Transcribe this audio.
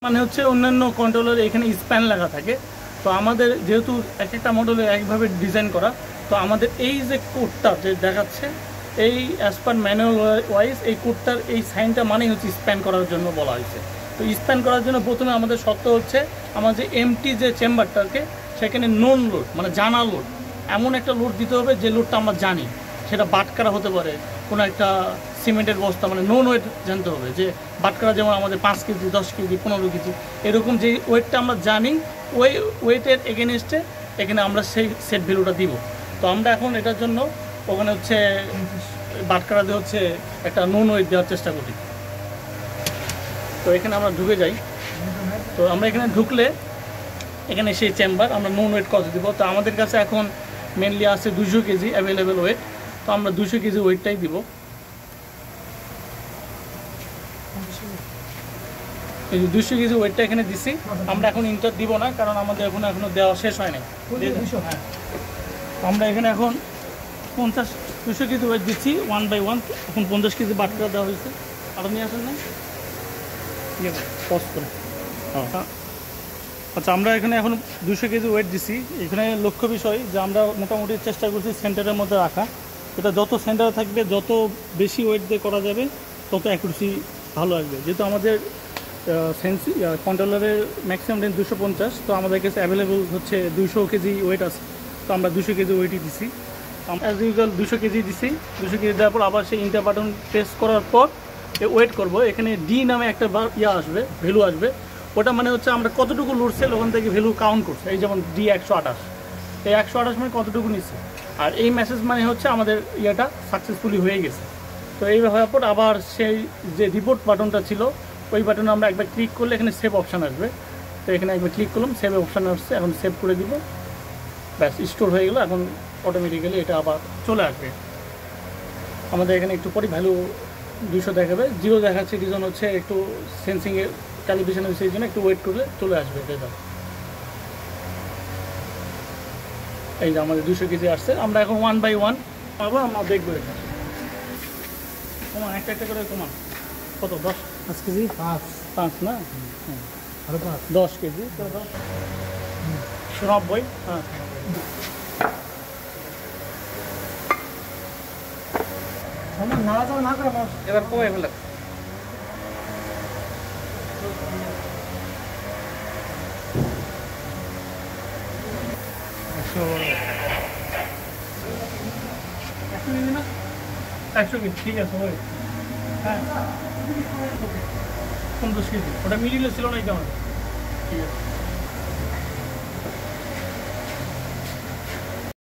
মানে হচ্ছে অন্যান্য কন্ট্রোলার এখানে স্প্যান লাগা থাকে। তো আমাদের যেহেতু এক একটা মডেলে একভাবে ডিজাইন করা, তো আমাদের এই যে কোডটা যে দেখাচ্ছে এই অ্যাজ পার ম্যানুয়াল ওয়াইজ এই কোডটার এই সাইনটা মানেই হচ্ছে স্প্যান করার জন্য বলা হয়েছে। তো স্প্যান করার জন্য প্রথমে আমাদের শর্ত হচ্ছে আমাদের যে এমটি যে চেম্বারটাকে সেখানে নোন লোড মানে জানা লোড, এমন একটা লোড দিতে হবে যে লোডটা আমরা জানি, সেটা বাটকারা হতে পারে, কোনো একটা সিমেন্টের বস্তা, মানে নোন ওয়েট জানতে হবে যে বাটকারা যেমন আমাদের 5 কেজি 10 কেজি 15 কেজি এরকম যে ওয়েটটা আমরা জানি, ওই ওয়েটের এগেনস্টে এখানে আমরা সেই সেট ভ্যালুটা দিব। তো আমরা এখন এটার জন্য ওখানে হচ্ছে বাটকারা দিয়ে হচ্ছে একটা নোন ওয়েট দেওয়ার চেষ্টা করি। তো এখানে আমরা ঢুকে যাই। তো আমরা এখানে ঢুকলে এখানে সেই চেম্বার আমরা নোন ওয়েট কত দিব। তো আমাদের কাছে এখন মেনলি আছে 200 কেজি অ্যাভেলেবেল ওয়েট, তো আমরা 200 কেজি ওয়েটটাই দিব। এই যে 200 কেজি ওয়েটটা এখানে দিছি। আমরা এখন ইন্টার দিব না, কারণ আমাদের এখনো দেওয়া শেষ হয় নাই। হ্যাঁ, আমরা এখানে এখন 200 কেজি ওয়েট দিচ্ছি 1 বাই 1। এখন 50 কেজি বাটকা দেওয়া হয়েছে। আরও নিয়ে আসেন না, পজ করে। আচ্ছা, আমরা এখানে এখন 200 কেজি ওয়েট দিছি। এখানে লক্ষ্য বিষয় যে আমরা মোটামুটি চেষ্টা করছি সেন্টারের মধ্যে রাখা। এটা যত সেন্টারে থাকবে, যত বেশি ওয়েট দিয়ে করা যাবে, তত অ্যাকুরেসি ভালো আসবে। যেহেতু আমাদের কন্ট্রোলারের ম্যাক্সিমাম রেঞ্জ 250, তো আমাদের কাছে অ্যাভেলেবল হচ্ছে 200 কেজি ওয়েট আছে। তো আমরা 200 কেজি ওয়েটই দিছি। অ্যাজ ইউজুয়াল 200 কেজি দিছি। 200 কেজি দেওয়ার পর আবার সেই ইন্টার বাটন প্রেস করার পর ওয়েট করব। এখানে ডি নামে একটা আসবে, ভ্যালু আসবে। ওটা মানে হচ্ছে আমরা কতটুকু লড়ছে ওখান থেকে ভ্যালু কাউন্ট করছে। এই যেমন ডি 128, এই 128 মানে কতটুকু নিচ্ছে। আর এই মেসেজ মানে হচ্ছে আমাদের সাকসেসফুলি হয়ে গেছে। তো এই হওয়ার পর আবার সেই যে রিপোর্ট বাটনটা ছিল, ওই বাটনে আমরা একবার ক্লিক করলে এখানে সেভ অপশান আসবে। তো এখানে একবার ক্লিক করলাম, সেভ অপশান আসছে, এখন সেভ করে দিব। ব্যাস, স্টোর হয়ে গেলো। এখন অটোমেটিক্যালি এটা আবার চলে আসবে। আমাদের এখানে একটু পরে ভ্যালু 200 দেখাবে, 0 দেখাচ্ছে। রিজন হচ্ছে একটু সেন্সিংয়ের ক্যালিব্রেশন হচ্ছে, এই জন্য একটু ওয়েট করলে চলে আসবে এটা। এই যে আমাদের 200 কেজি আসছে। আমরা এখন 1 বাই 1 পাবো, আমরা দেখবো এটা। কমান একটা একটা করে কমান। কত? 10 কেজি? 5 না, আরো 10 কেজি, 90। হ্যাঁ, না করে এবার কমে ফেলে। একশো কেজি, ঠিক আছে। ওই হ্যাঁ, 50 কেজি, ওটা মিডিলে ছিল না, এই কারণে। ঠিক আছে।